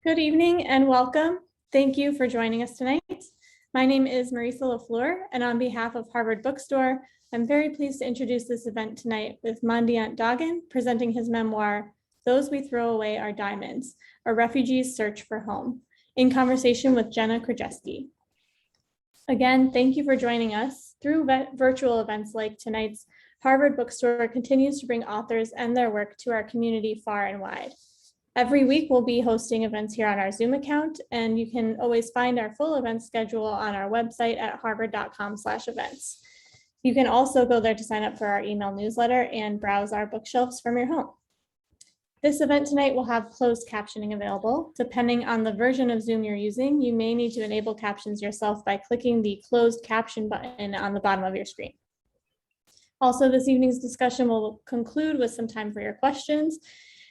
Good evening and welcome. Thank you for joining us tonight. My name is Marisa LaFleur, and on behalf of Harvard Bookstore, I'm very pleased to introduce this event tonight with Mondiant Dogon presenting his memoir, Those We Throw Away Are Diamonds, A Refugee's Search for Home, in conversation with Jenna Krajeski. Again, thank you for joining us. Through virtual events like tonight's, Harvard Bookstore continues to bring authors and their work to our community far and wide. Every week, we'll be hosting events here on our Zoom account, and you can always find our full event schedule on our website at harvard.com/events. You can also go there to sign up for our email newsletter and browse our bookshelves from your home. This event tonight will have closed captioning available. Depending on the version of Zoom you're using, you may need to enable captions yourself by clicking the closed caption button on the bottom of your screen. Also, this evening's discussion will conclude with some time for your questions.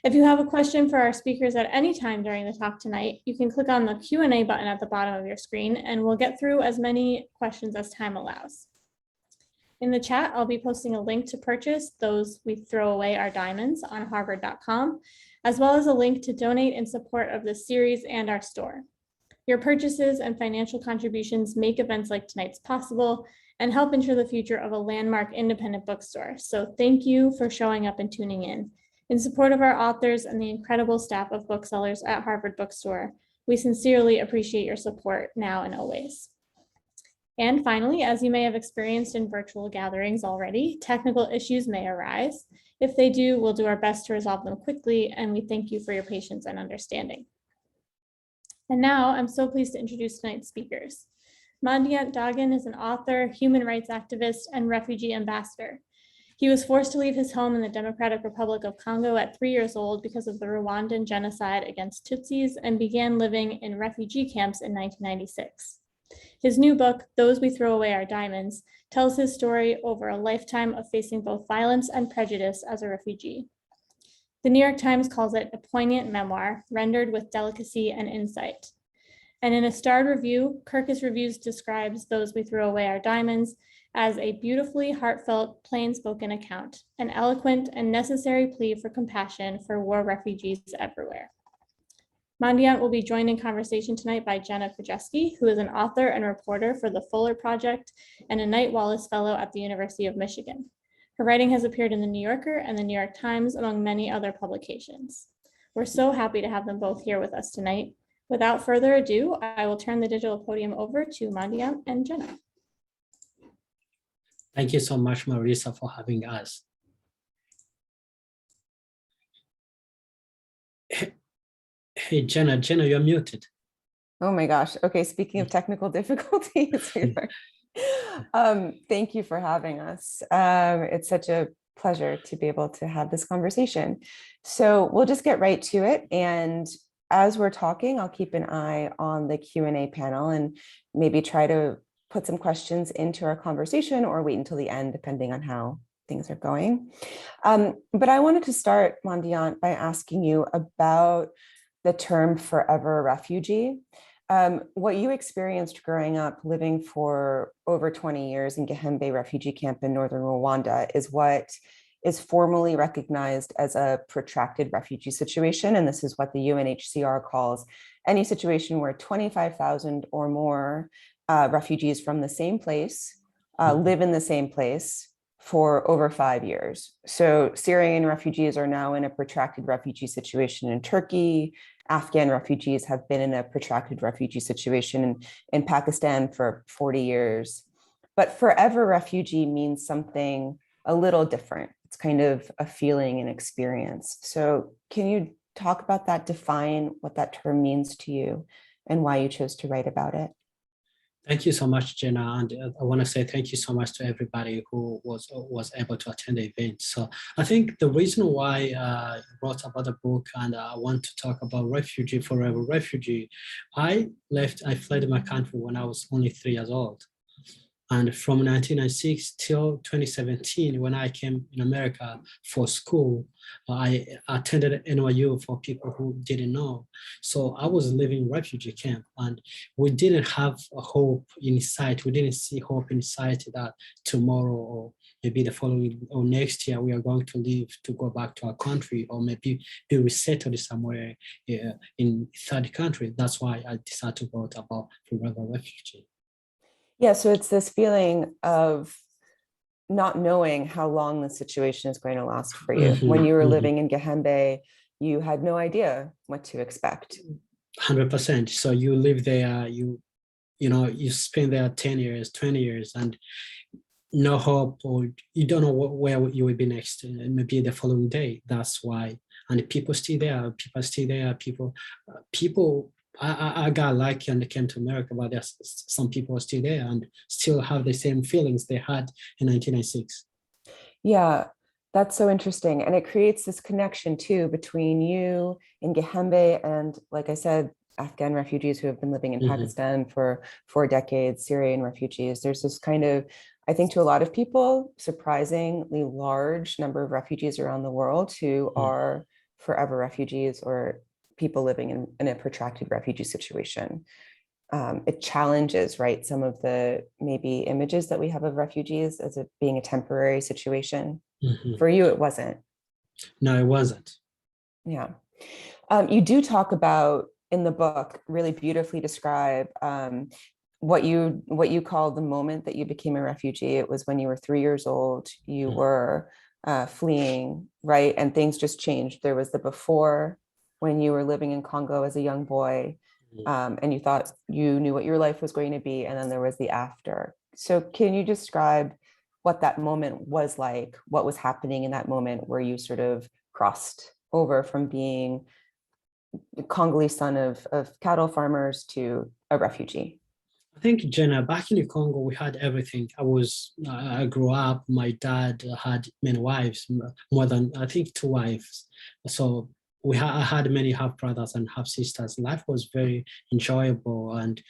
If you have a question for our speakers at any time during the talk tonight, you can click on the Q&A button at the bottom of your screen, and we'll get through as many questions as time allows. In the chat, I'll be posting a link to purchase Those We Throw Away Our Diamonds on harvard.com, as well as a link to donate in support of this series and our store. Your purchases and financial contributions make events like tonight's possible and help ensure the future of a landmark independent bookstore. So thank you for showing up and tuning in. In support of our authors and the incredible staff of booksellers at Harvard Bookstore, we sincerely appreciate your support now and always. And finally, as you may have experienced in virtual gatherings already, technical issues may arise. If they do, we'll do our best to resolve them quickly, and we thank you for your patience and understanding. And now I'm so pleased to introduce tonight's speakers. Mondiant Dogon is an author, human rights activist, and refugee ambassador. He was forced to leave his home in the Democratic Republic of Congo at 3 years old because of the Rwandan genocide against Tutsis and began living in refugee camps in 1996. His new book, Those We Throw Away Are Diamonds, tells his story over a lifetime of facing both violence and prejudice as a refugee. The New York Times calls it a poignant memoir, rendered with delicacy and insight. And in a starred review, Kirkus Reviews describes Those We Throw Away Our Diamonds as a beautifully heartfelt, plain-spoken account, an eloquent and necessary plea for compassion for war refugees everywhere. Mondiant will be joined in conversation tonight by Jenna Krajeski, who is an author and reporter for the Fuller Project and a Knight Wallace Fellow at the University of Michigan. Her writing has appeared in the New Yorker and the New York Times, among many other publications. We're so happy to have them both here with us tonight. Without further ado, I will turn the digital podium over to Mondiant and Jenna. Thank you so much, Marisa, for having us. Hey, Jenna, you're muted. Oh my gosh. Okay, speaking of technical difficulties, thank you for having us. It's such a pleasure to be able to have this conversation. So we'll just get right to it. And as we're talking, I'll keep an eye on the Q&A panel and maybe try to put some questions into our conversation or wait until the end, depending on how things are going. But I wanted to start, Mondiant, by asking you about the term forever refugee. What you experienced growing up living for over 20 years in Gihembe refugee camp in northern Rwanda is what is formally recognized as a protracted refugee situation. And this is what the UNHCR calls any situation where 25,000 or more refugees from the same place live in the same place for over 5 years. So Syrian refugees are now in a protracted refugee situation in Turkey. Afghan refugees have been in a protracted refugee situation in Pakistan for 40 years. But forever refugee means something a little different. It's kind of a feeling and experience. So can you talk about that, define what that term means to you and why you chose to write about it? Thank you so much, Jenna. And I want to say thank you so much to everybody who was able to attend the event. So I think the reason why I wrote about the book and I want to talk about refugee, forever refugee, I fled my country when I was only 3 years old. And from 1996 till 2017, when I came in America for school, I attended NYU for people who didn't know. So I was living in refugee camp, and we didn't have a hope in sight. We didn't see hope in sight that tomorrow or maybe the following or next year we are going to leave to go back to our country, or maybe be resettled somewhere in third country. That's why I decided to write about forever refugee. Yeah, so it's this feeling of not knowing how long the situation is going to last for you. When you were living in Gehembe, you had no idea what to expect. 100%. So you live there, you spend there 10 years, 20 years, and no hope, or you don't know where you will be next, maybe the following day. That's why. And people stay there, people, I got lucky and came to America, but there's some people are still there and still have the same feelings they had in 1996. Yeah, that's so interesting. And it creates this connection too between you in Gehembe and, like I said, Afghan refugees who have been living in Pakistan for 4 decades, Syrian refugees. There's this kind of, I think to a lot of people, surprisingly large number of refugees around the world who are forever refugees or people living in a protracted refugee situation. It challenges, right, some of the maybe images that we have of refugees as it being a temporary situation. For you, it wasn't. No, it wasn't. Yeah. You do talk about in the book, really beautifully describe what you call the moment that you became a refugee. It was when you were 3 years old. You were fleeing, right? And things just changed. There was the before, when you were living in Congo as a young boy, and you thought you knew what your life was going to be. And then there was the after. So can you describe what that moment was like? What was happening in that moment where you sort of crossed over from being the Congolese son of cattle farmers to a refugee? I think, Jenna, back in the Congo, we had everything. I grew up, my dad had many wives, more than, I think, 2 wives. So I had many half brothers and half sisters. Life was very enjoyable, and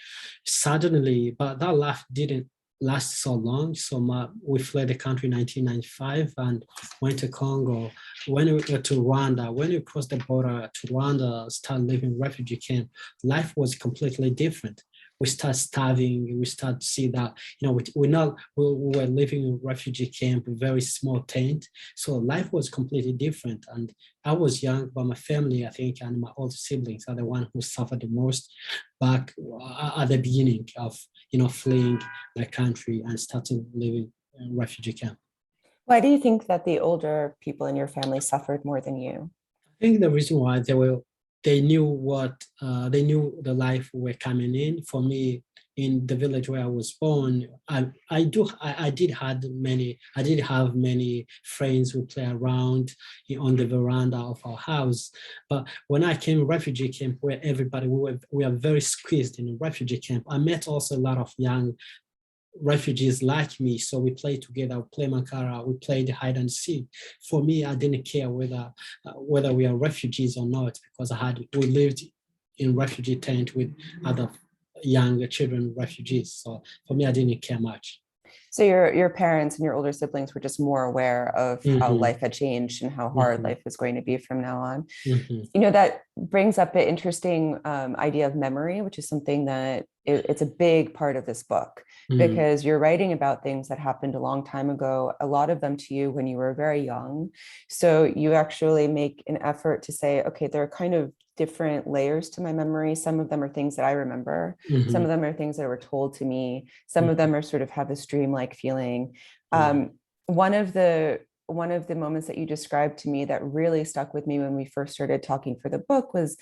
suddenly, but that life didn't last so long. So we fled the country in 1995 and went to Congo. When we went to Rwanda, when we crossed the border to Rwanda, started living in refugee camp, life was completely different. We start starving. We start to see that, we were living in refugee camp, a very small tent. So life was completely different. And I was young, but my family, I think, and my older siblings are the one who suffered the most back at the beginning of, fleeing the country and starting living in refugee camp. Why do you think that the older people in your family suffered more than you? I think the reason why they knew the life we were coming in. For me, in the village where I was born, I did have many friends who play around on the veranda of our house. But when I came to refugee camp, where everybody we are very squeezed in a refugee camp, I met also a lot of young refugees like me. So we played together, we play Mankara, we played hide and seek. For me, I didn't care whether we are refugees or not, because we lived in refugee tent with other young children refugees. So for me, I didn't care much. So your parents and your older siblings were just more aware of how life had changed and how hard life was going to be from now on. That brings up an interesting idea of memory, which is something that it's a big part of this book, because you're writing about things that happened a long time ago, a lot of them to you when you were very young. So you actually make an effort to say, okay, there are kind of different layers to my memory. Some of them are things that I remember. Some of them are things that were told to me. Some of them are sort of have this dreamlike feeling. One of the moments that you described to me that really stuck with me when we first started talking for the book was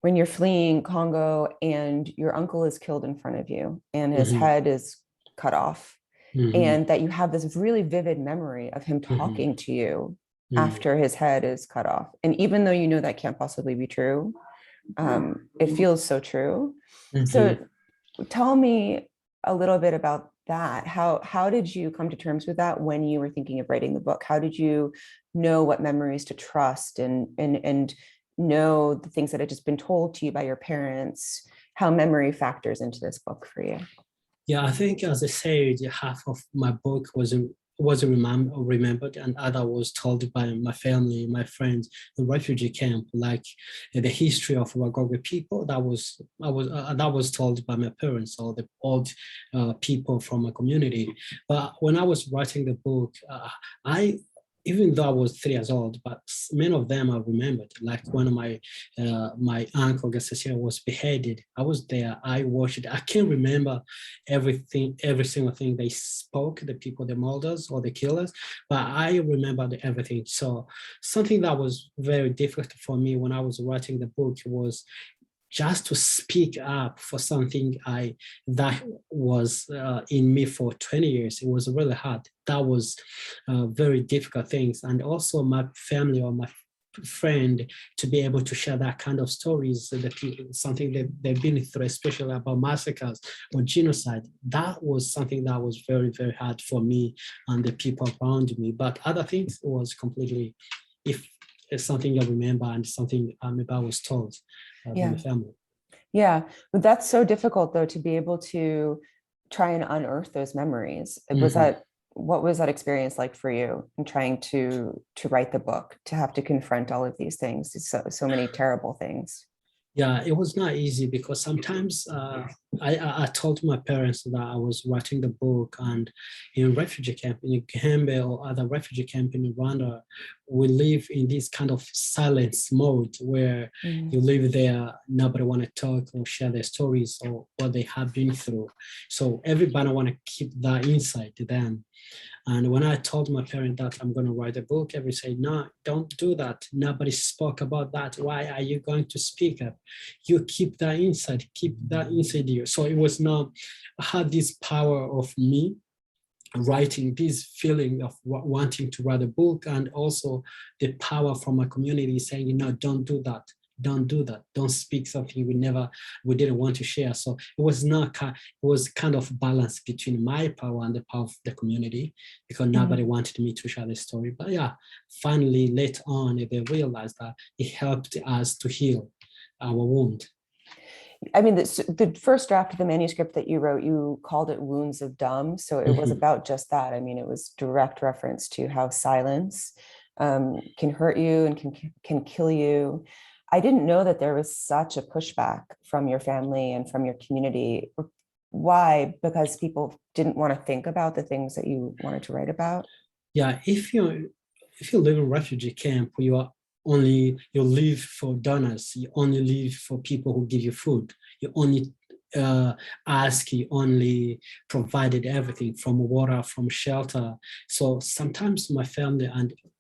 when you're fleeing Congo and your uncle is killed in front of you and his head is cut off. And that you have this really vivid memory of him talking to you after his head is cut off. And even though you know that can't possibly be true, it feels so true. So tell me a little bit about that. How did you come to terms with that when you were thinking of writing the book? How did you know what memories to trust and know the things that had just been told to you by your parents, how memory factors into this book for you? Yeah, I think as I said, half of my book was remembered, and other was told by my family, my friends, the refugee camp, like the history of Wagogo people. That was told by my parents or the old people from my community. But when I was writing the book, I even though I was 3 years old, but many of them I remembered. Like when my uncle Gassasira was beheaded, I was there. I watched it. I can't remember everything, every single thing they spoke, the people, the murders or the killers, but I remembered everything. So something that was very difficult for me when I was writing the book was just to speak up for something that was in me for 20 years. It was really hard. That was very difficult things. And also my family or my friend to be able to share that kind of stories, something that they've been through, especially about massacres or genocide. That was something that was very, very hard for me and the people around me. But other things was completely, if it's something I remember and something maybe I was told by my family. Yeah, but that's so difficult though, to be able to try and unearth those memories. Was that, what was that experience like for you in trying to write the book, to have to confront all of these things, so many terrible things? Yeah, it was not easy because sometimes I told my parents that I was writing the book, and in refugee camp in Gihembe or other refugee camp in Rwanda, we live in this kind of silence mode where you live there, nobody want to talk or share their stories or what they have been through. So everybody want to keep that inside to them. And when I told my parent that I'm going to write a book, every say, no, don't do that. Nobody spoke about that. Why are you going to speak up? You keep that inside you. So it was not, I had this power of me writing, this feeling of wanting to write a book, and also the power from my community saying, don't do that. Don't do that. Don't speak something we didn't want to share. So it was kind of balance between my power and the power of the community, because nobody wanted me to share the story. But yeah, finally later on, they realized that it helped us to heal our wound. I mean, the first draft of the manuscript that you wrote, you called it Wounds of Dumb. So it was about just that. I mean, it was direct reference to how silence can hurt you and can kill you. I didn't know that there was such a pushback from your family and from your community. Why? Because people didn't want to think about the things that you wanted to write about? Yeah, if you live in refugee camp, you live for donors. You only live for people who give you food. You only you only provided everything from water, from shelter. So sometimes my family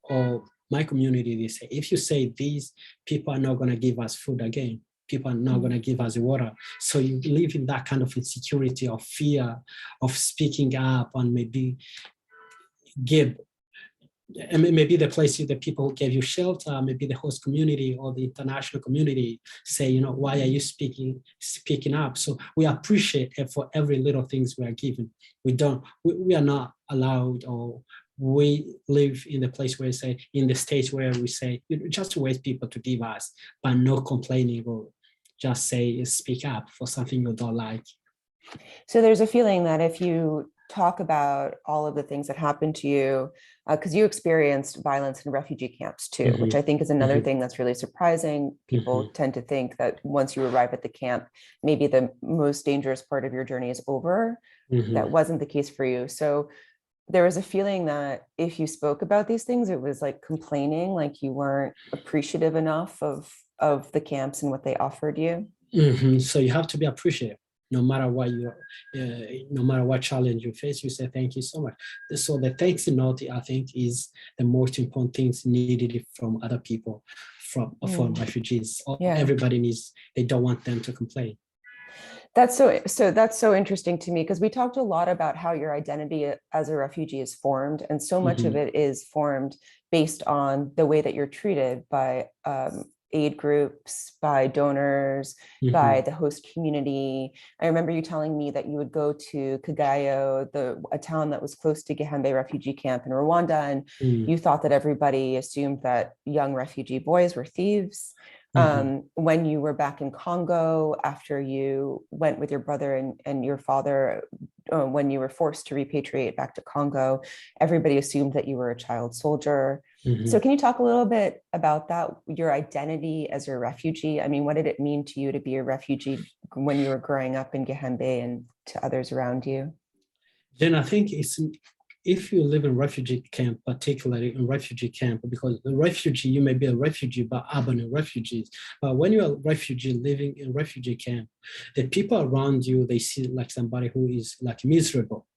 or my community, they say, if you say these people are not going to give us food again, people are not going to give us water. So you live in that kind of insecurity or fear of speaking up, and maybe maybe the people who gave you shelter, maybe the host community or the international community say, why are you speaking up? So we appreciate it for every little things we are given. We are not allowed, or we live in the place where in the states where we say, just wait people to give us, but no complaining, or just say, speak up for something you don't like. So there's a feeling that if you talk about all of the things that happened to you, because you experienced violence in refugee camps too, which I think is another thing that's really surprising. People tend to think that once you arrive at the camp, maybe the most dangerous part of your journey is over. That wasn't the case for you. So there was a feeling that if you spoke about these things, it was like complaining, like you weren't appreciative enough of the camps and what they offered you. So you have to be appreciative. No matter what no matter what challenge you face, you say thank you so much. So the thanks note, I think, is the most important things needed from other people, from refugees. Everybody needs. They don't want them to complain. That's so interesting to me, because we talked a lot about how your identity as a refugee is formed, and so much of it is formed based on the way that you're treated by aid groups, by donors, by the host community. I remember you telling me that you would go to Kagayo, a town that was close to Gihembe refugee camp in Rwanda, and you thought that everybody assumed that young refugee boys were thieves. When you were back in Congo, after you went with your brother and your father when you were forced to repatriate back to Congo, everybody assumed that you were a child soldier. So can you talk a little bit about that, your identity as a refugee? I mean, what did it mean to you to be a refugee when you were growing up in Gihembe and to others around you? Then I think it's, if you live in refugee camp, particularly in refugee camp, because the refugee, you may be a refugee, but urban refugees. But when you're a refugee living in refugee camp, the people around you, they see like somebody who is like miserable.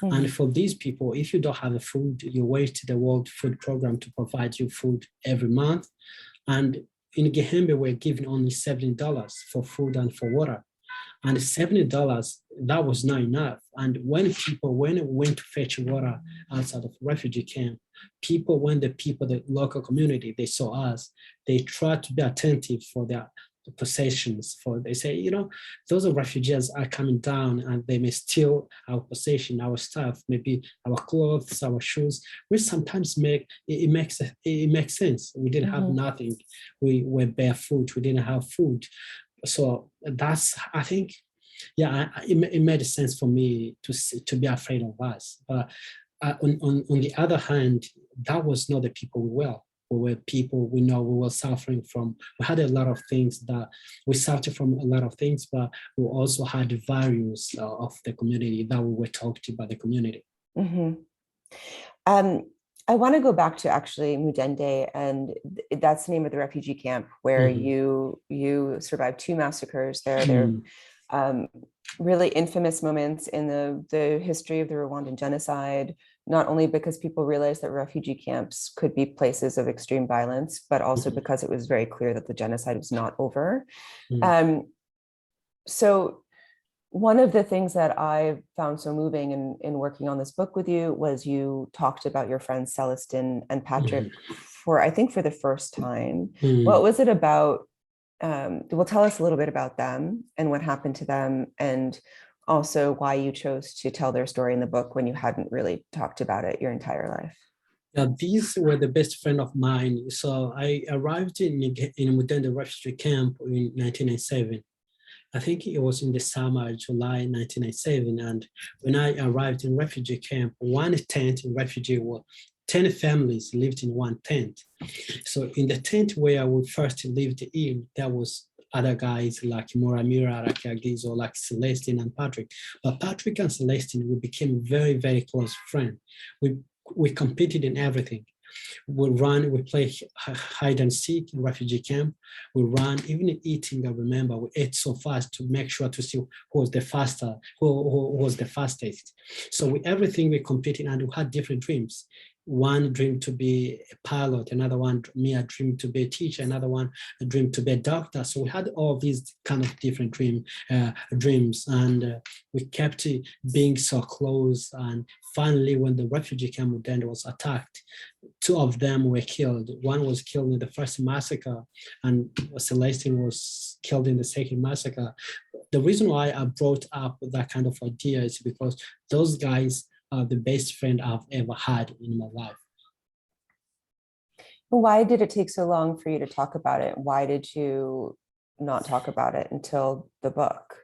And for these people, if you don't have the food, you wait to the World Food Program to provide you food every month. And in Gihembe, we're giving only $70 for food and for water. And $70, that was not enough. And when we went to fetch water outside of refugee camp, the local community, they saw us, they tried to be attentive for their possessions. They say, those are refugees are coming down and they may steal our possession, our stuff, maybe our clothes, our shoes, which sometimes it makes sense. We didn't have nothing. We were barefoot, we didn't have food. So that's, I think, it made sense for me to be afraid of us. But on the other hand, that was not the people we were. We were people we know we were suffering from. We had a lot of things that we suffered from, a lot of things, but we also had values of the community that we were taught to by the community. I want to go back to actually Mudende, and that's the name of the refugee camp where you survived 2 massacres there. They're really infamous moments in the history of the Rwandan genocide, not only because people realized that refugee camps could be places of extreme violence, but also because it was very clear that the genocide was not over. So one of the things that I found so moving in working on this book with you was you talked about your friends Celestine and Patrick I think for the first time. What was it about? Well, tell us a little bit about them and what happened to them, and also why you chose to tell their story in the book when you hadn't really talked about it your entire life. Yeah, these were the best friend of mine. So I arrived in Mudende refugee camp in 1997. I think it was in the summer, July 1997. And when I arrived in refugee camp, one tent in refugee, 10 families lived in one tent. So in the tent where we first lived in, there was other guys like Muramira, Rakiagizo, like Celestine and Patrick. But Patrick and Celestine, we became very, very close friends. We competed in everything. We play hide and seek in refugee camp. We ran, even in eating, I remember, we ate so fast to make sure to see who was the fastest. So with everything we competed, and we had different dreams. One dream to be a pilot, another one, me, a dream to be a teacher, another one, a dream to be a doctor. So we had all these kind of different dreams, and we kept being so close. And finally, when the refugee camp then was attacked, 2 of them were killed. One was killed in the first massacre, and Celestine was killed in the second massacre. The reason why I brought up that kind of idea is because those guys are the best friend I've ever had in my life. Why did it take so long for you to talk about it? Why did you not talk about it until the book?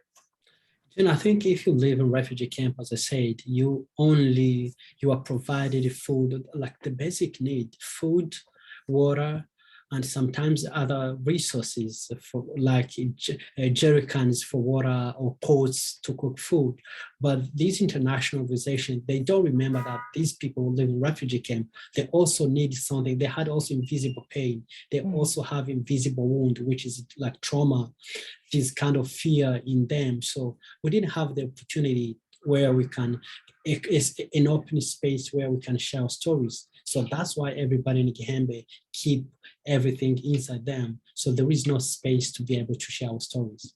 And I think if you live in refugee camp, as I said, you are provided food, like the basic need, food, water, and sometimes other resources for like jerry cans for water or pots to cook food. But these international organizations, they don't remember that these people who live in refugee camp, they also need something. They had also invisible pain. They also have invisible wound, which is like trauma, this kind of fear in them. So we didn't have the opportunity where we can, it's an open space where we can share stories. So that's why everybody in Gihembe keep everything inside them. So there is no space to be able to share stories.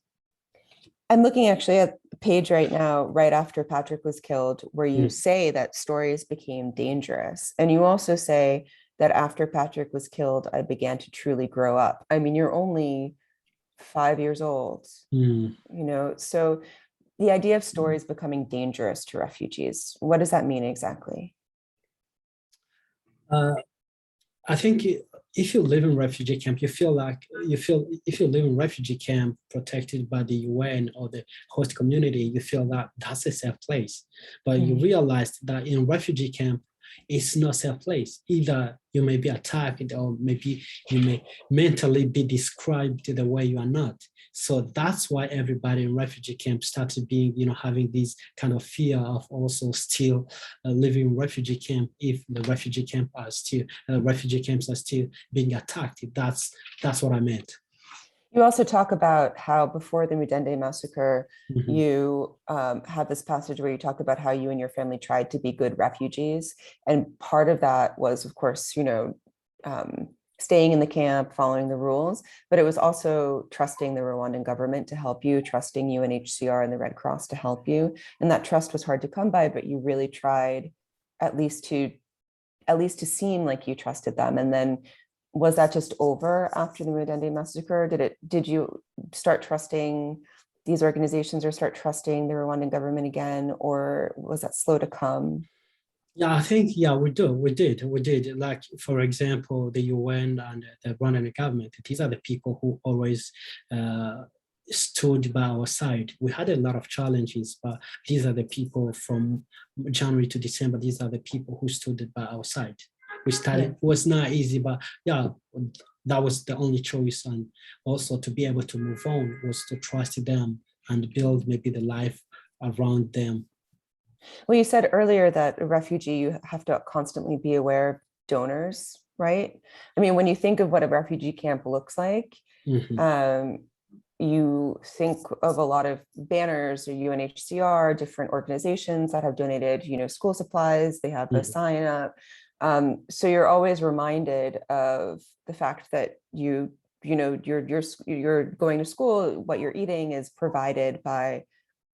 I'm looking actually at the page right now, right after Patrick was killed, where you say that stories became dangerous. And you also say that after Patrick was killed, I began to truly grow up. I mean, you're only 5 years old, so the idea of stories becoming dangerous to refugees, what does that mean exactly? I think if you live in refugee camp, you feel if you live in refugee camp protected by the UN or the host community, you feel that that's a safe place. But you realize that in refugee camp, it's not a safe place. Either you may be attacked or maybe you may mentally be described the way you are not. So that's why everybody in refugee camp started being, having this kind of fear of also still living in refugee camp if the refugee camps are still being attacked. That's what I meant. You also talk about how before the Mudende massacre, Mhm. you had this passage where you talk about how you and your family tried to be good refugees. And part of that was, of course, staying in the camp, following the rules, but it was also trusting the Rwandan government to help you, trusting UNHCR and the Red Cross to help you. And that trust was hard to come by, but you really tried at least to seem like you trusted them. And then was that just over after the Mudende massacre? Did you start trusting these organizations or start trusting the Rwandan government again, or was that slow to come? Yeah, I think, we did. Like, for example, the UN and the Rwandan government, these are the people who always stood by our side. We had a lot of challenges, but these are the people from January to December, these are the people who stood by our side. We started, it was not easy, but that was the only choice. And also to be able to move on was to trust them and build maybe the life around them. Well, you said earlier that a refugee, you have to constantly be aware of donors, right? I mean, when you think of what a refugee camp looks like, you think of a lot of banners or UNHCR, different organizations that have donated, school supplies, they have a sign up. So you're always reminded of the fact that you're going to school, what you're eating is provided by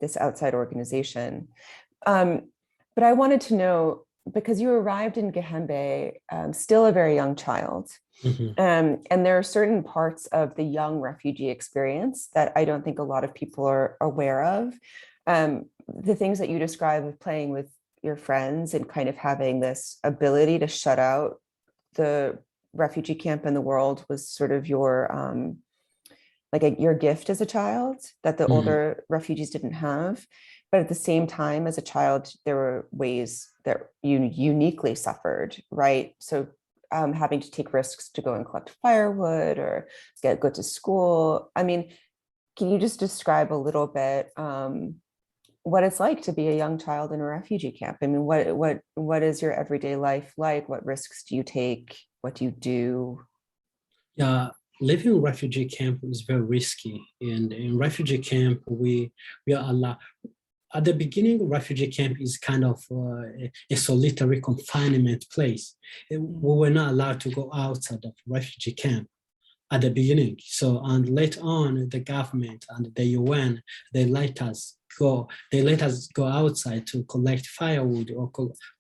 this outside organization. But I wanted to know, because you arrived in Gihembe, still a very young child, and there are certain parts of the young refugee experience that I don't think a lot of people are aware of. The things that you describe of playing with your friends and kind of having this ability to shut out the refugee camp in the world was sort of your your gift as a child that the older refugees didn't have. But at the same time, as a child, there were ways that you uniquely suffered, right? So having to take risks to go and collect firewood or go to school. I mean, can you just describe a little bit what it's like to be a young child in a refugee camp? I mean, what is your everyday life like? What risks do you take? What do you do? Yeah, living in refugee camp is very risky. And in refugee camp, we are allowed. At the beginning, refugee camp is kind of a solitary confinement place. We were not allowed to go outside of refugee camp at the beginning. So, and later on, the government and the UN, they let us go outside to collect firewood or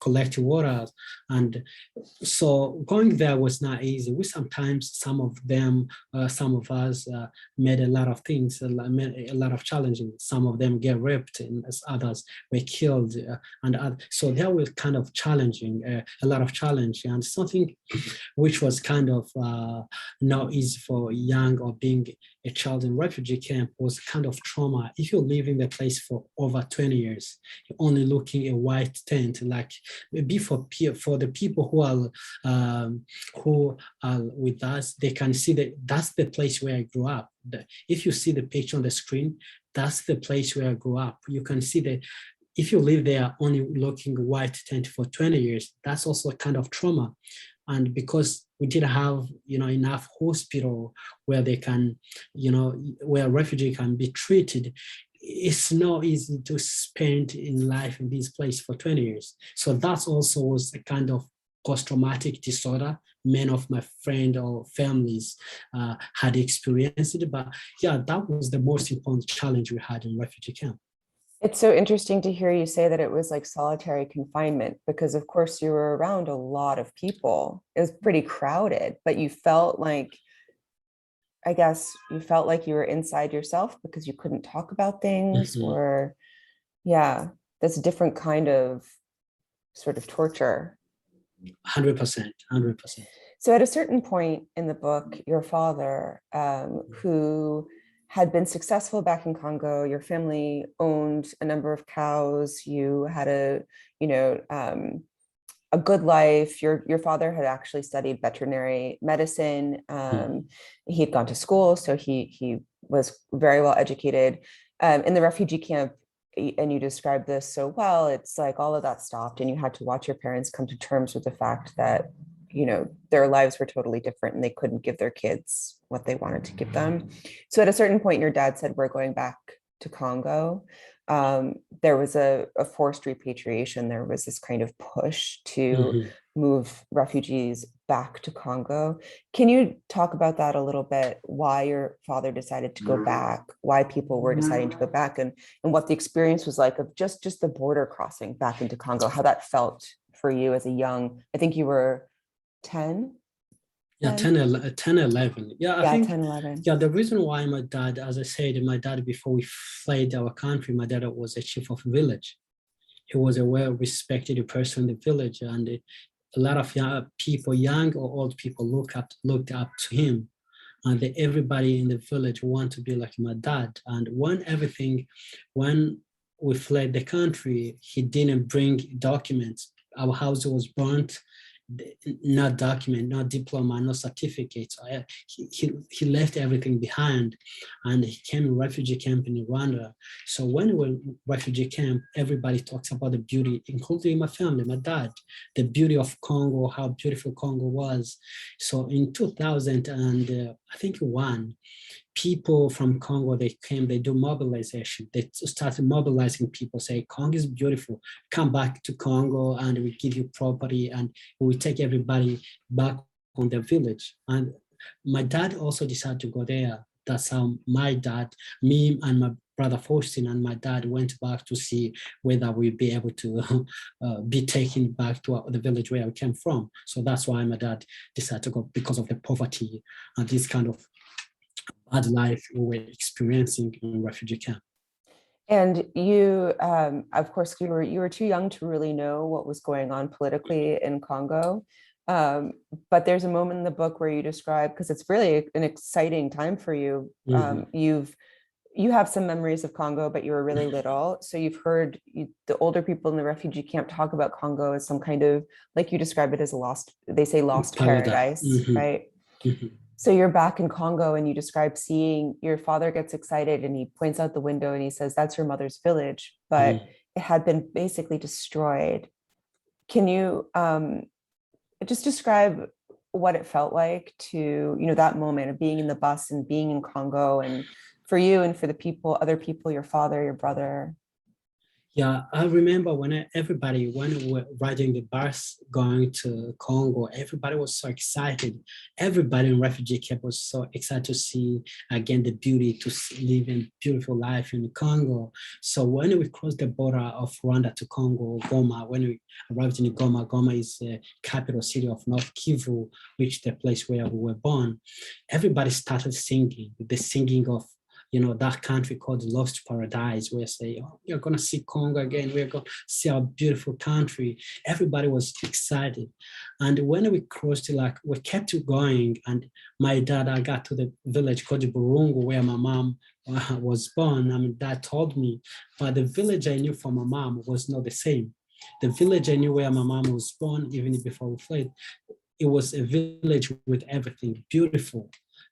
collect water. And so going there was not easy. Some of us made a lot of things, a lot of challenges. Some of them get raped and others were killed. So that was kind of challenging, a lot of challenge, and something which was kind of not easy for young or being a child in refugee camp was kind of trauma. If you live in the place for over 20 years, you're only looking a white tent, like maybe for the people who are with us, they can see that that's the place where I grew up. If you see the picture on the screen, that's the place where I grew up. You can see that if you live there only looking white tent for 20 years, that's also a kind of trauma. And because we didn't have, enough hospital where they can, where refugee can be treated, it's not easy to spend in life in this place for 20 years. So that also was a kind of post-traumatic disorder. Many of my friends or families had experienced it, but that was the most important challenge we had in refugee camp. It's so interesting to hear you say that it was like solitary confinement, because of course you were around a lot of people. It was pretty crowded, but you felt like, I guess you felt like you were inside yourself because you couldn't talk about things, or that's a different kind of sort of torture. 100%. So at a certain point in the book, your father, who had been successful back in Congo, your family owned a number of cows, you had a good life. Your father had actually studied veterinary medicine. He had gone to school, so he was very well educated. In the refugee camp, and you described this so well, it's like all of that stopped and you had to watch your parents come to terms with the fact that, their lives were totally different and they couldn't give their kids what they wanted to give them. So at a certain point, your dad said, we're going back to Congo. There was a forced repatriation. There was this kind of push to move refugees back to Congo. Can you talk about that a little bit? Why your father decided to go back, why people were deciding to go back, and what the experience was like of just the border crossing back into Congo, how that felt for you as a young, I think you were 10? Yeah, 10, 11. Yeah, I think 10, 11. Yeah, the reason why my dad, as I said, my dad, before we fled our country, my dad was a chief of village. He was a well-respected person in the village, and a lot of young people, young or old people, looked up to him. And everybody in the village want to be like my dad. And when we fled the country, he didn't bring documents. Our house was burnt, not document, not diploma, no certificates. He left everything behind, and he came to refugee camp in Rwanda. So when we were in refugee camp, everybody talks about the beauty, including my family, my dad, the beauty of Congo, how beautiful Congo was. So in 2000 and I think people from Congo, they came, they do mobilization. They started mobilizing people, say, Congo is beautiful, come back to Congo and we give you property and we take everybody back on the village. And my dad also decided to go there. That's how my dad, me and my brother Faustin and my dad went back to see whether we'd be able to be taken back to the village where we came from. So that's why my dad decided to go, because of the poverty and this kind of bad life we were experiencing in refugee camp. And you, of course, you were too young to really know what was going on politically in Congo. But there's a moment in the book where you describe, because it's really an exciting time for you. You have some memories of Congo, but you were really little. So you've heard the older people in the refugee camp talk about Congo as some kind of, like you describe it as lost paradise, right? So you're back in Congo and you describe seeing your father gets excited and he points out the window and he says, that's your mother's village, but it had been basically destroyed. Can you just describe what it felt like to, that moment of being in the bus and being in Congo, and for you and for the people, other people, your father, your brother? Yeah, I remember when we were riding the bus going to Congo, everybody was so excited. Everybody in refugee camp was so excited to see again the beauty, to live a beautiful life in Congo. So when we crossed the border of Rwanda to Congo, Goma, when we arrived in Goma, Goma is the capital city of North Kivu, which is the place where we were born. Everybody started singing, the singing of that country called Lost Paradise, where say, oh, you're going to see Congo again. We're going to see our beautiful country. Everybody was excited. And when we crossed, we kept going. And my dad, I got to the village called Burungu, where my mom was born. Dad told me, but the village I knew from my mom was not the same. The village I knew where my mom was born, even before we fled, it was a village with everything beautiful.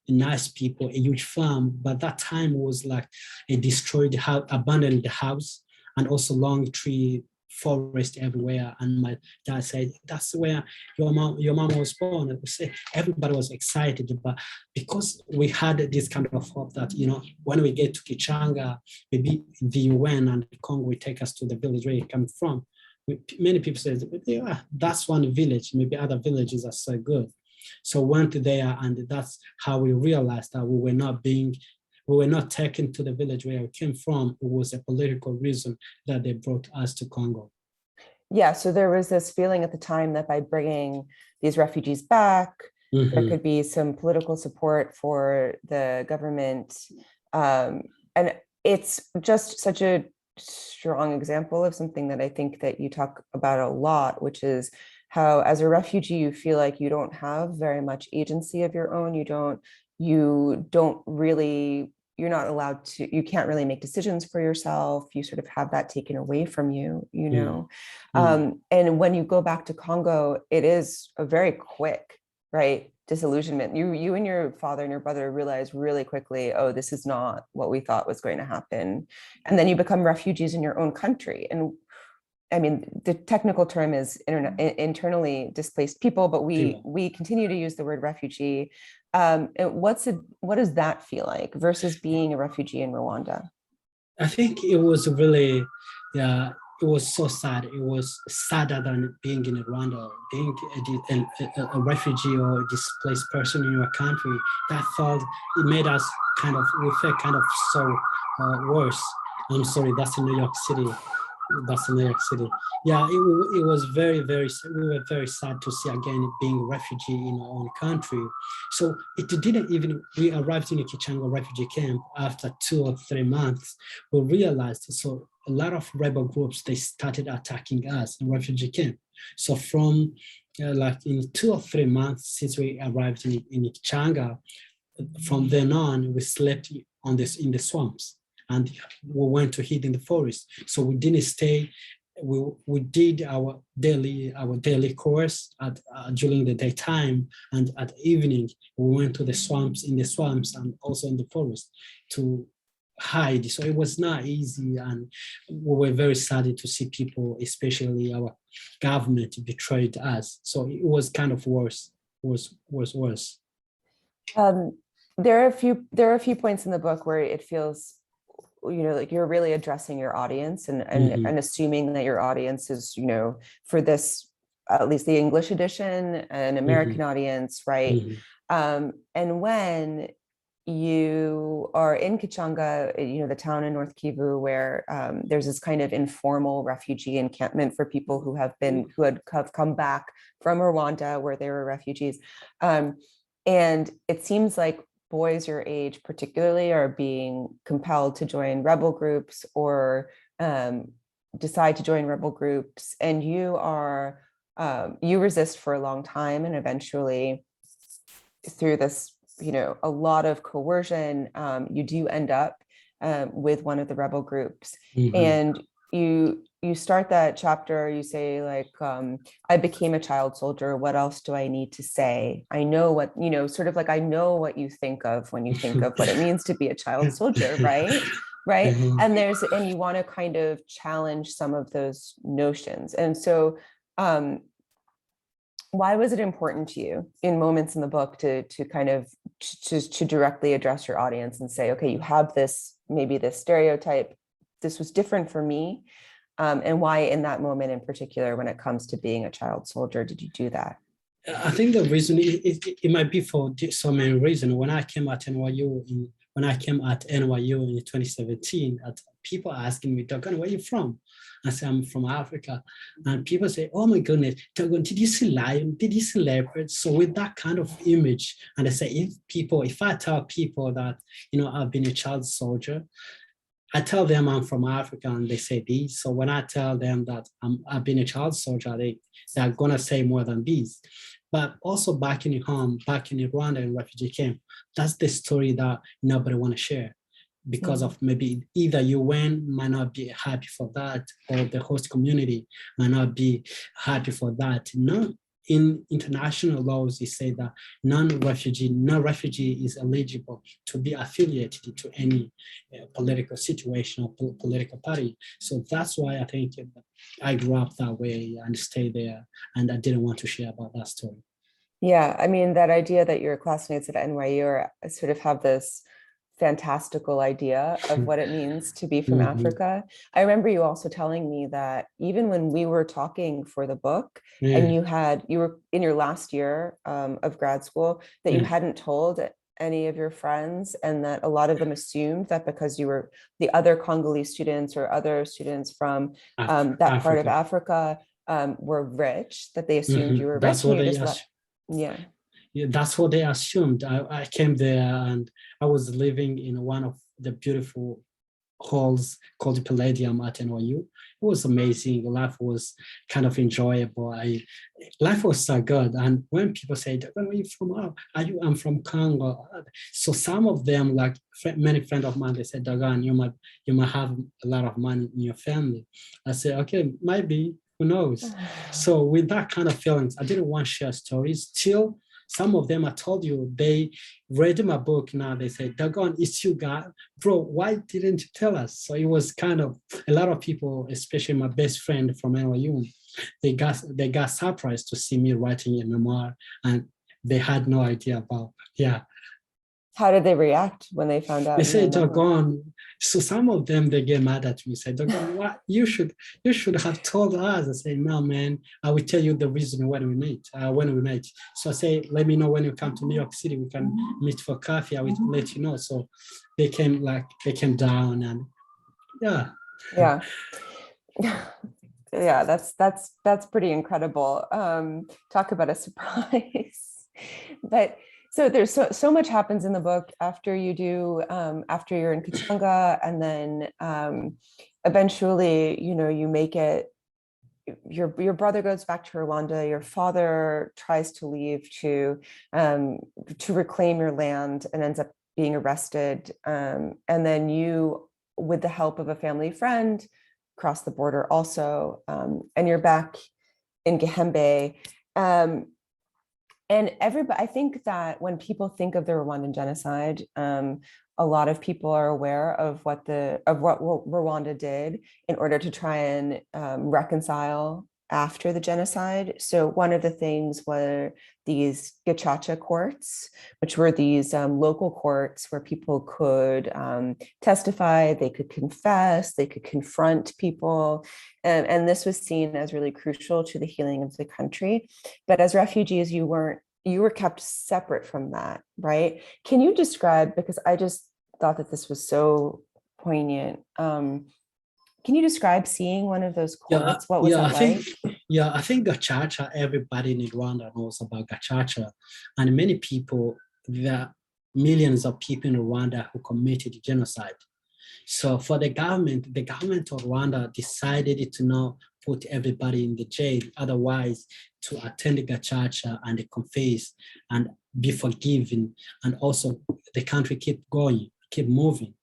Nice people, a huge farm, but that time was like a destroyed house, abandoned house, and also long tree forest everywhere. And my dad said, that's where your mom was born. And we say everybody was excited, but because we had this kind of hope that, when we get to Kichanga, maybe the UN and Congo will take us to the village where you come from. Many people said, yeah, that's one village, maybe other villages are so good. So went there, and that's how we realized that we were not taken to the village where we came from. It was a political reason that they brought us to Congo. Yeah, so there was this feeling at the time that by bringing these refugees back, there could be some political support for the government. And it's just such a strong example of something that I think that you talk about a lot, which is how as a refugee, you feel like you don't have very much agency of your own. You don't really, you're not allowed to, you can't really make decisions for yourself. You sort of have that taken away from you, you know. And when you go back to Congo, it is a very quick, right, disillusionment. You and your father and your brother realize really quickly, oh, this is not what we thought was going to happen. And then you become refugees in your own country. And I mean, the technical term is internally displaced people, but we continue to use the word refugee. What does that feel like versus being a refugee in Rwanda? I think it was really, it was so sad. It was sadder than being in Rwanda, being a refugee or a displaced person in your country. That felt, it made us we felt kind of so worse. I'm sorry, that's in New York City. That's in New York City. Yeah, it was very, very, we were very sad to see again being a refugee in our own country. So it didn't even, we arrived in the Kichanga refugee camp after 2 or 3 months, we realized, so a lot of rebel groups, they started attacking us in refugee camp. So from like in 2 or 3 months since we arrived in Kichanga, from then on, we slept in the swamps. And we went to hide in the forest. So we didn't stay. We did our daily course during the daytime, and at evening we went to the swamps, and also in the forest to hide. So it was not easy, and we were very sad to see people, especially our government, betrayed us. So it was kind of worse. There are a few points in the book where it feels, you know, like you're really addressing your audience and assuming that your audience is, you know, for this, at least the English edition, an American audience, right? And when you are in Kichanga, you know, the town in North Kivu, where there's this kind of informal refugee encampment for people who have come back from Rwanda, where they were refugees. And it seems like boys your age particularly are being compelled to join rebel groups or decide to join rebel groups, and you resist for a long time, and eventually through this, you know, a lot of coercion, you do end up with one of the rebel groups. And you start that chapter, you say like, I became a child soldier. What else do I need to say? I know what, you know, sort of like, I know what you think of when you think of what it means to be a child soldier, right? Right. And you want to kind of challenge some of those notions. And so, why was it important to you in moments in the book to kind of to directly address your audience and say, okay, you have this, maybe this stereotype, this was different for me, and why in that moment in particular, when it comes to being a child soldier, did you do that? I think the reason it might be for so many reasons. When I came at NYU in 2017, people asking me, Dogon, where are you from? I say, I'm from Africa. And people say, oh my goodness, Dogon, did you see lion? Did you see leopard? So with that kind of image, and I say, if I tell people that, you know, I've been a child soldier, I tell them I'm from Africa and they say these. So when I tell them that I've been a child soldier, they're gonna say more than these. But also back in home, back in Rwanda in refugee camp, that's the story that nobody wanna share because of maybe either UN might not be happy for that, or the host community might not be happy for that. No, in international laws, they say that no refugee is eligible to be affiliated to any political situation or political party. So that's why I think I grew up that way and stayed there, and I didn't want to share about that story. Yeah, I mean, that idea that your classmates at NYU sort of have this fantastical idea of what it means to be from Africa. I remember you also telling me that even when we were talking for the book, and you were in your last year of grad school, that you hadn't told any of your friends, and that a lot of them assumed that because you were the other Congolese students or other students from that part of Africa were rich, that they assumed you were That's rich. what they Yeah, that's what they assumed. I came there and I was living in one of the beautiful halls called the Palladium at NYU. It was amazing. Life was kind of enjoyable. Life was so good. And when people say, "Where are you from?" "Oh, I'm from Congo." So some of them, like many friends of mine, they said, "Dogon, you might have a lot of money in your family." I said, "Okay, maybe, who knows?" So with that kind of feelings, I didn't want to share stories till some of them, I told you, they read my book. Now they say, "Dogon, it's you, God. Bro, why didn't you tell us?" So it was kind of a lot of people, especially my best friend from NYU, they got surprised to see me writing a memoir, and they had no idea about, yeah. How did they react when they found out? They say, "Dogon." So some of them, they get mad at me, say, "Dogon, what? You should have told us." I say, "No, man, I will tell you the reason when we meet. So I say, "Let me know when you come to New York City. We can meet for coffee. I will let you know." So they came down, and yeah. Yeah. Yeah, that's pretty incredible. Talk about a surprise. But so there's so much happens in the book after you do after you're in Kachanga, and then eventually, you make it. Your brother goes back to Rwanda. Your father tries to leave to reclaim your land and ends up being arrested. And then you, with the help of a family friend, cross the border also, and you're back in Gihembe. And everybody, I think that when people think of the Rwandan genocide, a lot of people are aware of what Rwanda did in order to try and reconcile after the genocide. So one of the things were these gacaca courts, which were these local courts where people could testify, they could confess, they could confront people. And this was seen as really crucial to the healing of the country. But as refugees, you were kept separate from that, right? Can you describe, because I just thought that this was so poignant. Can you describe seeing one of those courts? What was that like? I think gacaca, everybody in Rwanda knows about gacaca. And many people, there are millions of people in Rwanda who committed genocide. So for the government of Rwanda decided to not put everybody in the jail, otherwise to attend the gacaca and confess and be forgiven. And also the country keep moving.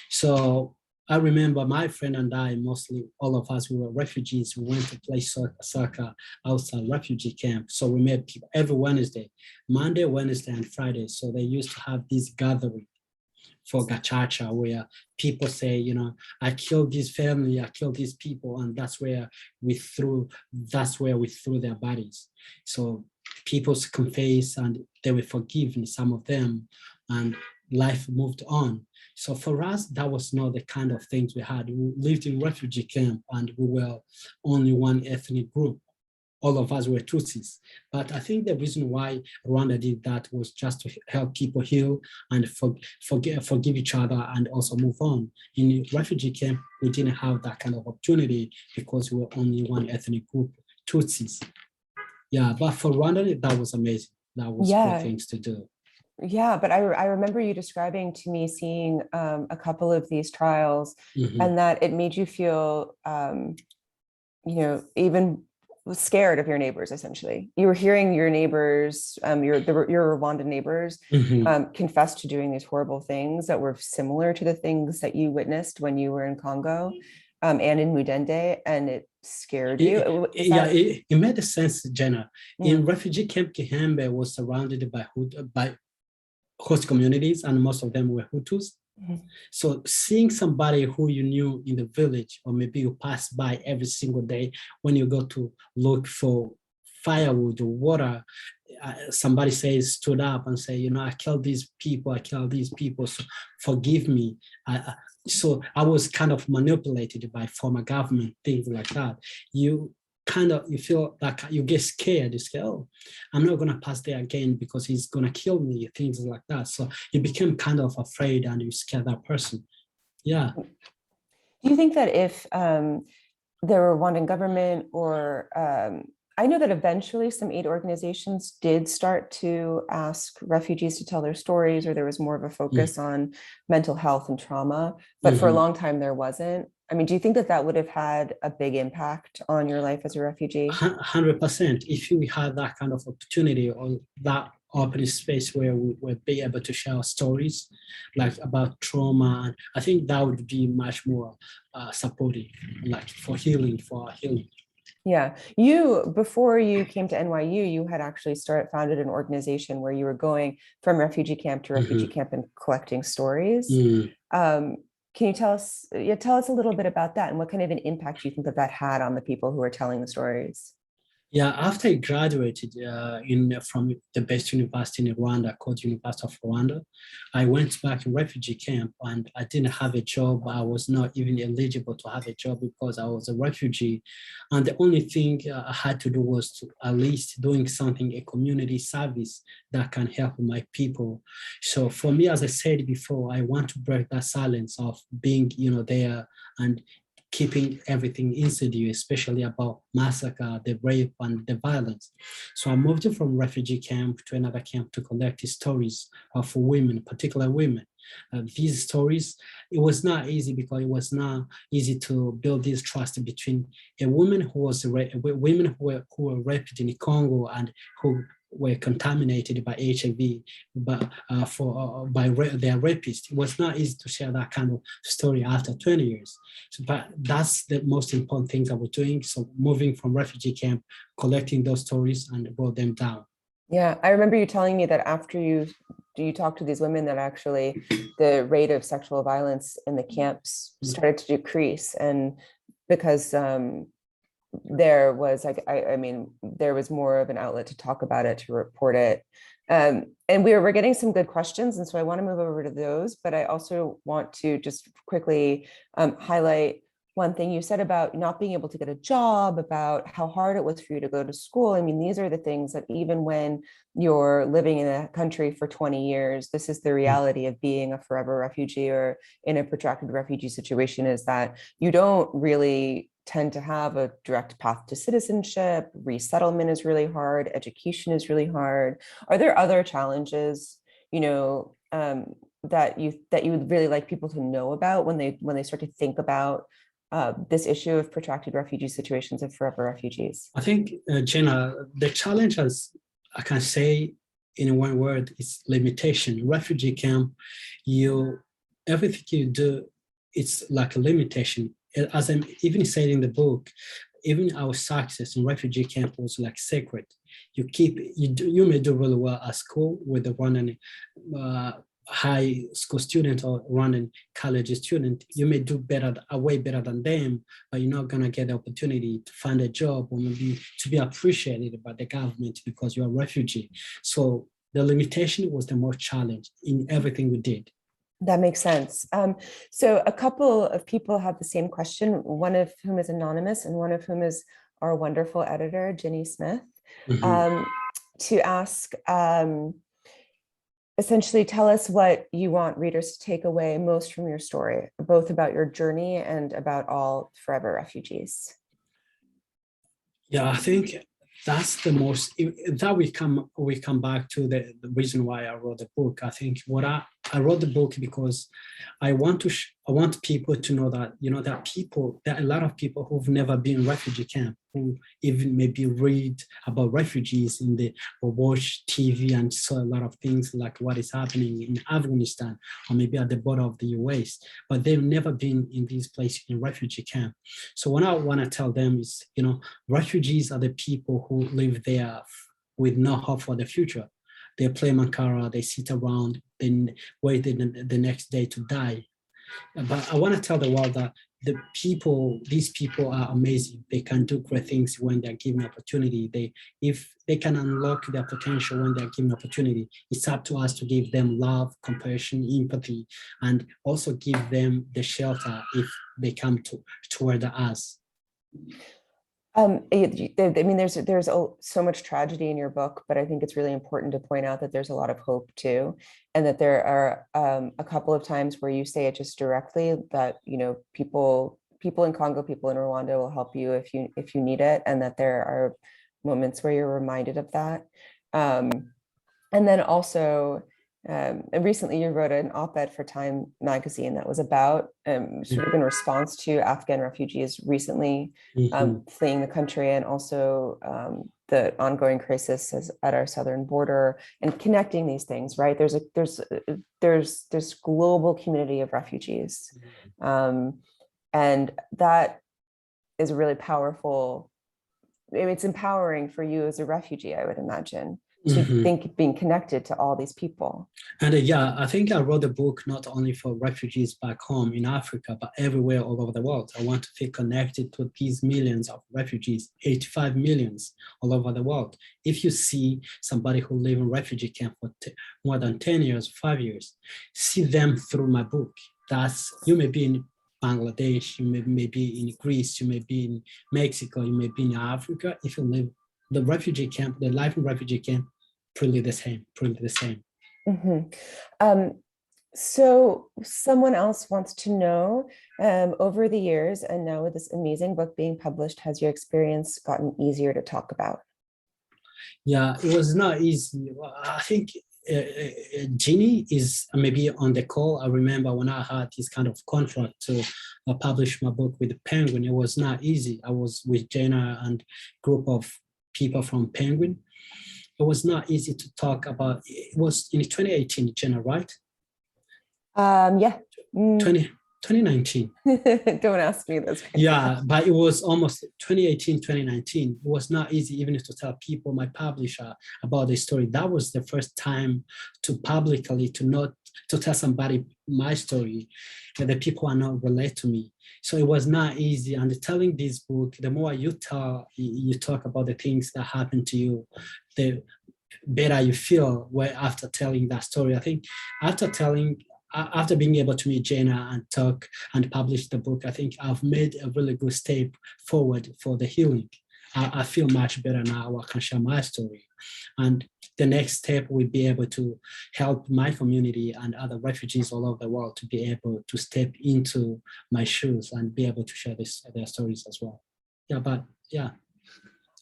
So I remember my friend and I, mostly all of us, we were refugees. We went to play soccer outside refugee camp. So we met people every Wednesday, Monday, Wednesday, and Friday. So they used to have this gathering for gacaca where people say, "I killed this family, I killed these people," and that's where we threw their bodies. So people confess and they were forgiven, some of them, and life moved on. So for us, that was not the kind of things we had. We lived in refugee camp and we were only one ethnic group. All of us were Tutsis. But I think the reason why Rwanda did that was just to help people heal and forgive each other and also move on. In refugee camp, we didn't have that kind of opportunity because we were only one ethnic group, Tutsis. Yeah, but for Rwanda, that was amazing. That was good things to do. Yeah, but I remember you describing to me seeing a couple of these trials, and that it made you feel, even scared of your neighbors. Essentially, you were hearing your neighbors, your Rwandan neighbors, confess to doing these horrible things that were similar to the things that you witnessed when you were in Congo, and in Mudende, and it scared you. It made sense, Jenna. In refugee camp, Gihembe was surrounded by host communities, and most of them were Hutus. So seeing somebody who you knew in the village, or maybe you pass by every single day when you go to look for firewood or water, somebody stood up and say, "I killed these people, so forgive me." So I was kind of manipulated by former government, things like that. You feel like you get scared. You say, "Oh, I'm not going to pass there again because he's going to kill me," things like that. So you become kind of afraid and you scare that person. Yeah. Do you think that if the Rwandan government or I know that eventually some aid organizations did start to ask refugees to tell their stories, or there was more of a focus on mental health and trauma, but for a long time there wasn't. I mean, do you think that that would have had a big impact on your life as a refugee? 100%. If we had that kind of opportunity or that open space where we would be able to share stories like about trauma, I think that would be much more supportive, like for our healing. Yeah, you, before you came to NYU, you had actually founded an organization where you were going from refugee camp to refugee camp and collecting stories. Can you tell us a little bit about that and what kind of an impact you think that that had on the people who are telling the stories? Yeah, after I graduated from the best university in Rwanda, called University of Rwanda, I went back in refugee camp and I didn't have a job. I was not even eligible to have a job because I was a refugee. And the only thing I had to do was to at least doing something, a community service that can help my people. So for me, as I said before, I want to break that silence of being, there and keeping everything inside you, especially about massacre, the rape, and the violence. So I moved from refugee camp to another camp to collect stories of women, particularly women. These stories, it was not easy because it was not easy to build this trust between a woman who was women who were raped in Congo and who were contaminated by HIV, but by their rapists. It was not easy to share that kind of story after 20 years. So, but that's the most important thing that we're doing. So moving from refugee camp, collecting those stories and brought them down. Yeah, I remember you telling me that after you talk to these women that actually the rate of sexual violence in the camps started to decrease, and because there was I mean there was more of an outlet to talk about it, to report it, and we're getting some good questions, and so I want to move over to those, but I also want to just quickly highlight one thing you said about not being able to get a job, about how hard it was for you to go to school. I mean, these are the things that even when you're living in a country for 20 years, this is the reality of being a forever refugee or in a protracted refugee situation, is that you don't really tend to have a direct path to citizenship. Resettlement is really hard. Education is really hard. Are there other challenges, that you would really like people to know about when they start to think about this issue of protracted refugee situations of forever refugees? I think, Jenna, the challenge, as I can say in one word, is limitation. Refugee camp, everything you do, it's like a limitation. As I'm even said in the book, even our success in refugee camp was like sacred. You may do really well at school with the one high school student or running college student. You may do better, way better than them, but you're not gonna get the opportunity to find a job or maybe to be appreciated by the government because you're a refugee. So the limitation was the most challenge in everything we did. That makes sense. So a couple of people have the same question, one of whom is anonymous and one of whom is our wonderful editor, Jenny Smith, to ask, essentially tell us what you want readers to take away most from your story, both about your journey and about all forever refugees. Yeah, I think that's the most, that we come back to the reason why I wrote the book. I think I wrote the book because I want people to know that, there are a lot of people who've never been in refugee camp, who even maybe read about refugees or watch TV and saw a lot of things like what is happening in Afghanistan or maybe at the border of the US, but they've never been in this place in refugee camp. So what I want to tell them is, refugees are the people who live there with no hope for the future. They play Mankara, they sit around, then wait the next day to die. But I want to tell the world that these people are amazing. They can do great things when they're given opportunity. If they can unlock their potential when they're given opportunity, it's up to us to give them love, compassion, empathy, and also give them the shelter if they come toward us. I mean, there's so much tragedy in your book, but I think it's really important to point out that there's a lot of hope too, and that there are a couple of times where you say it just directly that people in Congo, people in Rwanda will help you if you need it, and that there are moments where you're reminded of that. And then also, and recently you wrote an op-ed for Time magazine that was about sort of in response to Afghan refugees recently fleeing the country, and also the ongoing crisis at our southern border, and connecting these things, right? There's this global community of refugees, and that is really powerful. It's empowering for you as a refugee, I would imagine, to think being connected to all these people. And yeah, I think I wrote the book not only for refugees back home in Africa, but everywhere all over the world. I want to feel connected to these millions of refugees, 85 millions all over the world. If you see somebody who live in refugee camp for more than 10 years, 5 years, see them through my book. You may be in Bangladesh, you may be in Greece, you may be in Mexico, you may be in Africa. If you live the refugee camp, the life in refugee camp, pretty the same. So someone else wants to know, over the years, and now with this amazing book being published, has your experience gotten easier to talk about? Yeah, it was not easy. I think Ginny is maybe on the call. I remember when I had this kind of contract to publish my book with Penguin, it was not easy. I was with Jenna and group of people from Penguin. It was not easy to talk about. It was in 2018, Jenna, right? Yeah. 2019. Don't ask me those. Yeah, but it was almost 2018, 2019. It was not easy even to tell people, my publisher, about the story. That was the first time to publicly, to tell somebody my story, that the people are not relate to me. So it was not easy. And telling this book, the more you talk about the things that happened to you, the better you feel after telling that story. I think after being able to meet Jenna and talk and publish the book, I think I've made a really good step forward for the healing. I feel much better now. I can share my story. And the next step will be able to help my community and other refugees all over the world to be able to step into my shoes and be able to share their stories as well. Yeah.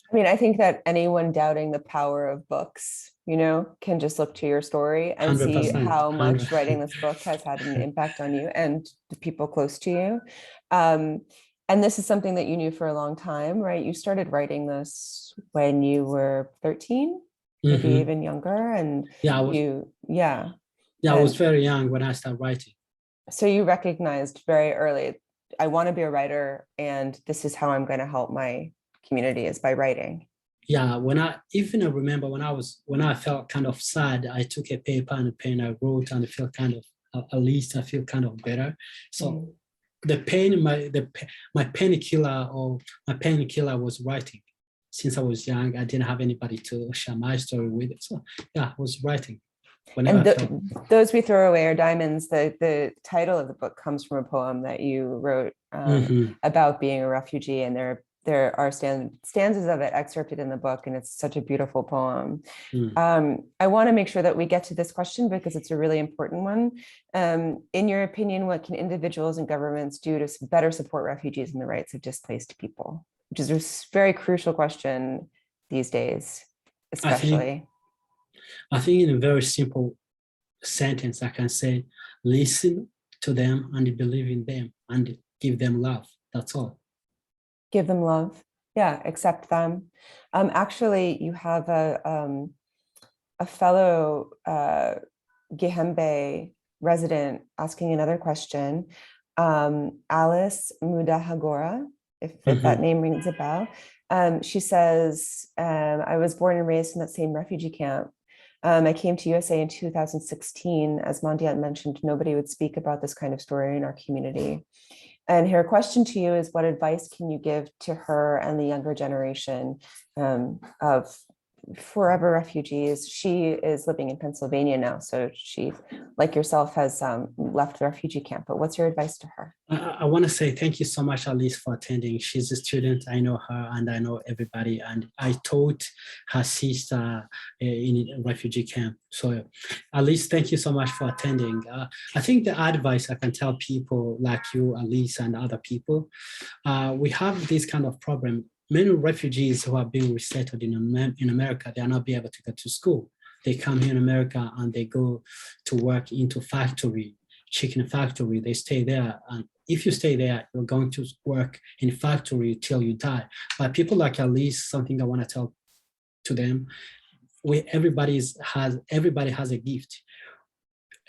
I mean, I think that anyone doubting the power of books, can just look to your story and see how much writing this book has had an impact on you and the people close to you. And this is something that you knew for a long time, right? You started writing this when you were 13, maybe even younger. And I was very young when I started writing. So you recognized very early, I want to be a writer, and this is how I'm going to help my community, is by writing. Yeah, remember when I felt kind of sad, I took a paper and a pen, I wrote, and I felt kind of, at least I feel kind of better. So the pain, my painkiller was writing. Since I was young, I didn't have anybody to share my story with. So yeah, I was writing. Those We Throw Away Are Diamonds. The title of the book comes from a poem that you wrote about being a refugee, and there are stanzas of it excerpted in the book, and it's such a beautiful poem. I want to make sure that we get to this question because it's a really important one. In your opinion, what can individuals and governments do to better support refugees and the rights of displaced people? Which is a very crucial question these days, especially. I think in a very simple sentence, I can say, listen to them and believe in them and give them love. That's all. Give them love. Yeah, accept them. Actually, you have a fellow Gihembe resident asking another question. Alice Mudahagora, if that name rings a bell. She says, I was born and raised in that same refugee camp. I came to USA in 2016. As Mondiant mentioned, nobody would speak about this kind of story in our community. And her question to you is, what advice can you give to her and the younger generation of forever refugees? She is living in Pennsylvania now, so she, like yourself, has left the refugee camp. But what's your advice to her? I want to say thank you so much, Alice, for attending. She's a student. I know her and I know everybody. And I taught her sister in a refugee camp. So Alice, thank you so much for attending. I think the advice I can tell people like you, Alice, and other people, we have this kind of problem. many refugees who are being resettled in America, they are not be able to go to school. They come here in America and they go to work into factory, chicken factory. They stay there, and if you stay there, you're going to work in factory till you die. But people like Alice, something I want to tell to them, everybody has a gift,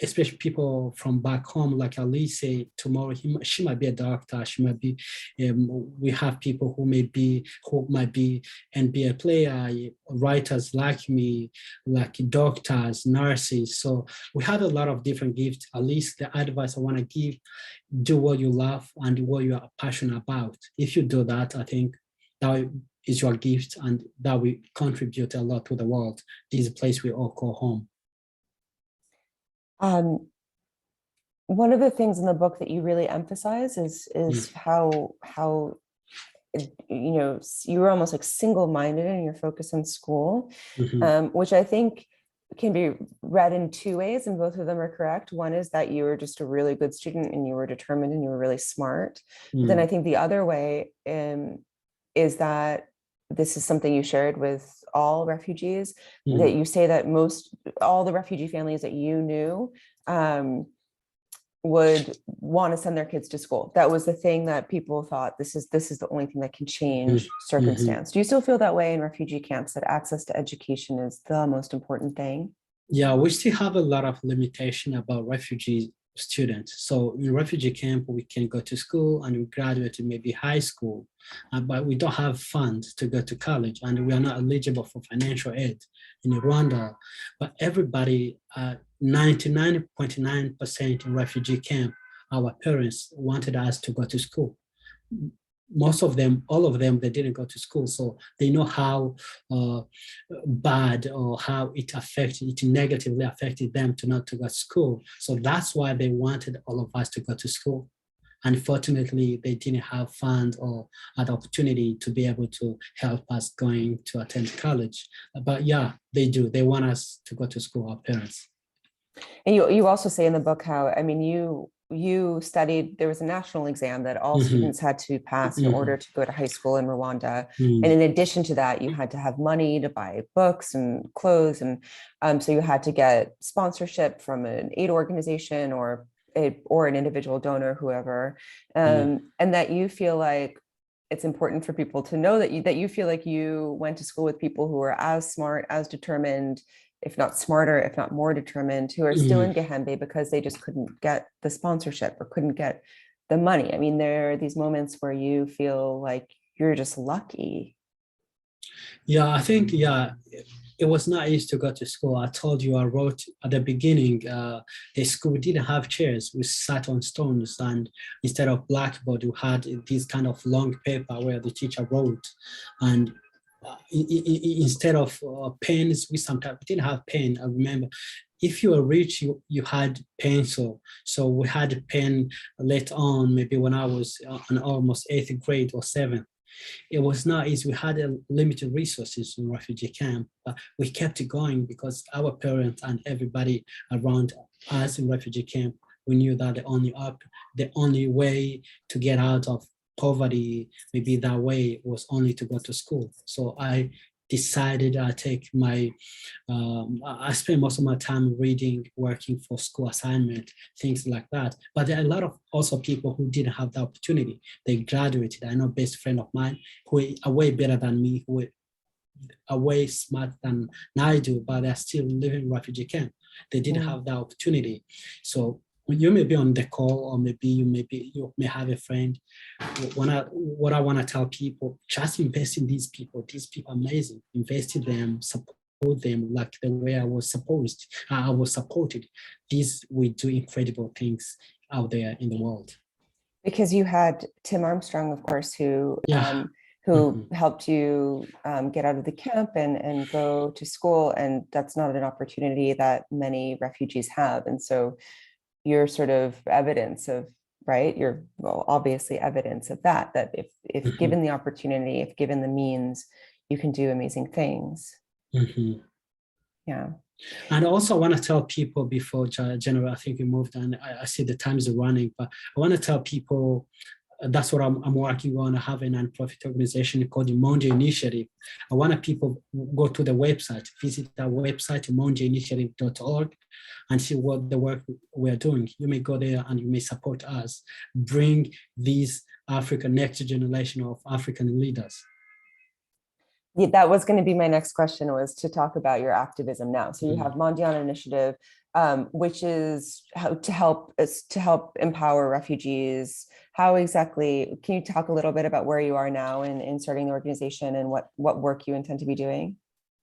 especially people from back home, like Alice say, tomorrow she might be a doctor, she might be, we have people who might be NBA player, writers like me, like doctors, nurses. So we have a lot of different gifts. At least the advice I want to give, do what you love and what you are passionate about. If you do that, I think that is your gift, and that will contribute a lot to the world. This is a place we all call home. One of the things in the book that you really emphasize is how you were almost like single-minded in your focus on school, which I think can be read in two ways, and both of them are correct. One is that you were just a really good student and you were determined and you were really smart. But then I think the other way is that this is something you shared with all refugees, that you say that all the refugee families that you knew would want to send their kids to school. That was the thing that people thought, this is the only thing that can change circumstance. Do you still feel that way in refugee camps, that access to education is the most important thing? Yeah, we still have a lot of limitation about refugee students. So in refugee camp, we can go to school and we graduate to maybe high school, but we don't have funds to go to college, and we are not eligible for financial aid in Rwanda. But everybody, 99.9% in refugee camp, our parents wanted us to go to school. Most of them, all of them, they didn't go to school, so they know how bad or how it negatively affected them to not to go to school. So that's why they wanted all of us to go to school. Unfortunately, they didn't have funds or an opportunity to be able to help us going to attend college. But yeah, they do. They want us to go to school, our parents. And you also say in the book how, I mean, you studied, there was a national exam that all students had to pass in order to go to high school in Rwanda. And in addition to that, you had to have money to buy books and clothes. And so you had to get sponsorship from an aid organization or an individual donor, whoever. And that you feel like it's important for people to know that you feel like you went to school with people who are as smart, as determined, if not smarter, if not more determined, who are still in Gehembe because they just couldn't get the sponsorship or couldn't get the money. I mean, there are these moments where you feel like you're just lucky. Yeah, I think, it was not easy to go to school. I told you, I wrote at the beginning, the school didn't have chairs. We sat on stones, and instead of blackboard, we had this kind of long paper where the teacher wrote. And instead of pens, we didn't have pen. I remember, if you were rich, you had pencil. So we had a pen later on, maybe when I was in almost 8th grade or 7th. It was not easy. We had limited resources in refugee camp, but we kept it going because our parents and everybody around us in refugee camp, we knew that the only way to get out of poverty, maybe that way, was only to go to school. So I decided I spend most of my time reading, working for school assignment, things like that. But there are a lot of also people who didn't have the opportunity. They graduated. I know a best friend of mine who are way better than me, who are way smarter than I do, but they're still living in refugee camp. They didn't have the opportunity. So you may be on the call, or maybe you may have a friend. What I want to tell people, just invest in these people. These people are amazing. Invest in them, support them like the way I was supported. These will do incredible things out there in the world. Because you had Tim Armstrong, of course, who helped you get out of the camp and go to school. And that's not an opportunity that many refugees have. And so you're sort of evidence of, right? You're obviously evidence of that if given the opportunity, if given the means, you can do amazing things. Yeah. And also I want to tell people before, Jenna, I think we moved on. I see the time is running, but I want to tell people, that's what I'm working on. I have a nonprofit organization called the Mondiant Initiative. I want people go to the website, visit our website, mondiantinitiative.org, and see what the work we're doing. You may go there and you may support us, bring these African next generation of African leaders. Yeah, that was going to be my next question, was to talk about your activism now. So you have Mondiant Initiative, which is how to help empower refugees. How exactly, can you talk a little bit about where you are now in starting the organization and what work you intend to be doing?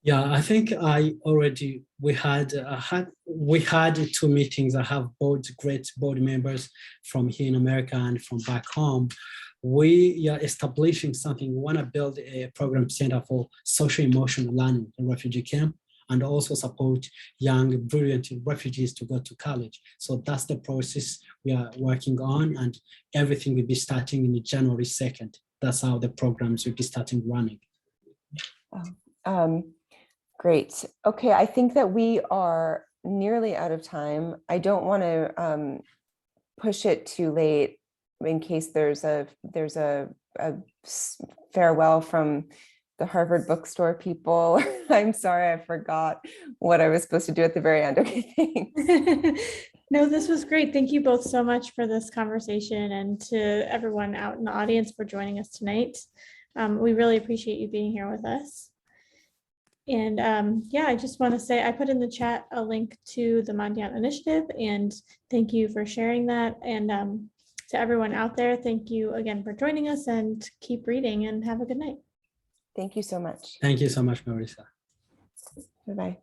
Yeah, I think we had 2 meetings. I have great board members from here in America and from back home. We are establishing something. We want to build a program center for social emotional learning in Refugee Camp, and also support young, brilliant refugees to go to college. So that's the process we are working on, and everything will be starting in January 2nd. That's how the programs will be starting running. Great. Okay, I think that we are nearly out of time. I don't want to push it too late in case there's a farewell from the Harvard bookstore people. I'm sorry, I forgot what I was supposed to do at the very end. Okay, thanks. No, this was great. Thank you both so much for this conversation, and to everyone out in the audience for joining us tonight. We really appreciate you being here with us. And yeah, I just want to say I put in the chat a link to the Mondiant Initiative, and thank you for sharing that. And to everyone out there, thank you again for joining us, and keep reading and have a good night. Thank you so much. Thank you so much, Marisa. Bye-bye.